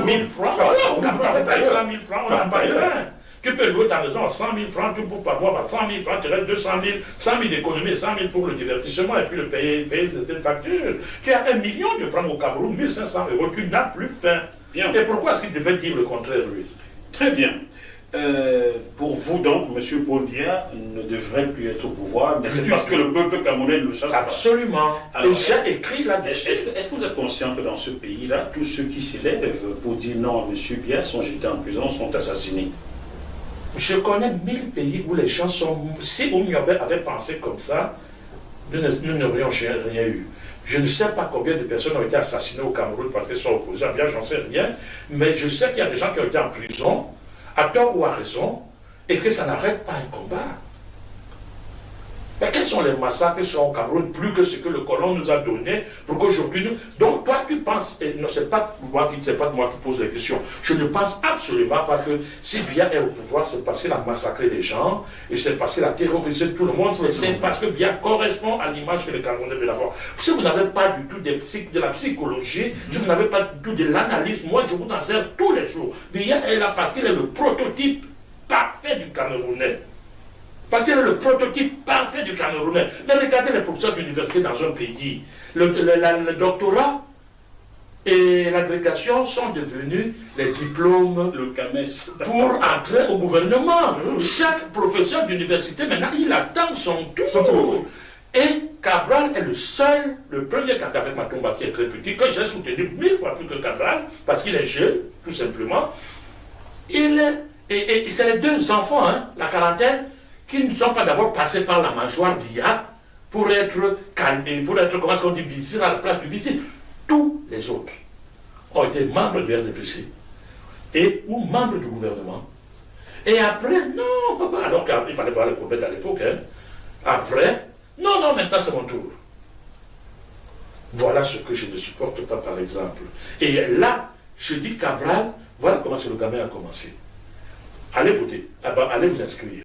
100 000 francs, voilà, au Cameroun, avec 100 000 francs, on n'a pas rien. Tu peux louer ta maison à 100 000 francs, tu bouffes par mois à 100 000 francs, tu restes 200 000, 100 000 d'économie, 100 000 pour le divertissement et puis le payer certaines factures. Tu as 1 million de francs au Cameroun, 1 500 €, tu n'as plus faim. Bien. Et pourquoi est-ce qu'il devait dire le contraire, lui? Très bien. Pour vous, donc, M. Paul Biya ne devrait plus être au pouvoir, mais c'est parce que le peuple camerounais le chasse. Absolument. Alors, et j'ai écrit là-dessus. Est-ce que vous êtes conscient que dans ce pays-là, tous ceux qui s'élèvent pour dire non à M. Biya sont jetés en prison, sont assassinés? Je connais 1000 pays où les gens sont... Si Oumyobé avait pensé comme ça, nous n'aurions rien eu. Je ne sais pas combien de personnes ont été assassinées au Cameroun parce qu'elles sont opposées à Biya, j'en sais rien. Mais je sais qu'il y a des gens qui ont été en prison, à tort ou à raison, et que ça n'arrête pas un combat. Mais quels sont les massacres qui sont au Cameroun plus que ce que le colon nous a donné pour qu'aujourd'hui nous... Donc toi tu penses, et non c'est pas moi qui pose les questions, je ne pense absolument pas que si Biya est au pouvoir c'est parce qu'il a massacré les gens, et c'est parce qu'il a terrorisé tout le monde, mais c'est parce que Biya correspond à l'image que les Camerounais veulent avoir. Si vous n'avez pas du tout de la psychologie, si vous n'avez pas du tout de l'analyse, moi je vous en sers tous les jours. Biya est là parce qu'il est le prototype parfait du Camerounais. Parce qu'il est le prototype parfait du Camerounais. Mais regardez les professeurs d'université dans un pays. Le doctorat et l'agrégation sont devenus les diplômes le CAMES pour entrer au gouvernement. Chaque professeur d'université, maintenant, il attend son tour. Et Cabral est le premier candidat avec Matomba qui est très petit, que j'ai soutenu 1000 fois plus que Cabral, parce qu'il est jeune, tout simplement. Et c'est les deux enfants, hein, la quarantaine, qui ne sont pas d'abord passés par la mâchoire Biya pour être calmés, pour être, comment est-ce qu'on dit, visés à la place du visible. Tous les autres ont été membres du RDPC ou membres du gouvernement. Et après, non, alors qu'il fallait voir les Courbet à l'époque, hein. Après, non, maintenant c'est mon tour. Voilà ce que je ne supporte pas, par exemple. Et là, je dis Cabral, voilà comment le gamin a commencé. Allez voter, allez vous inscrire.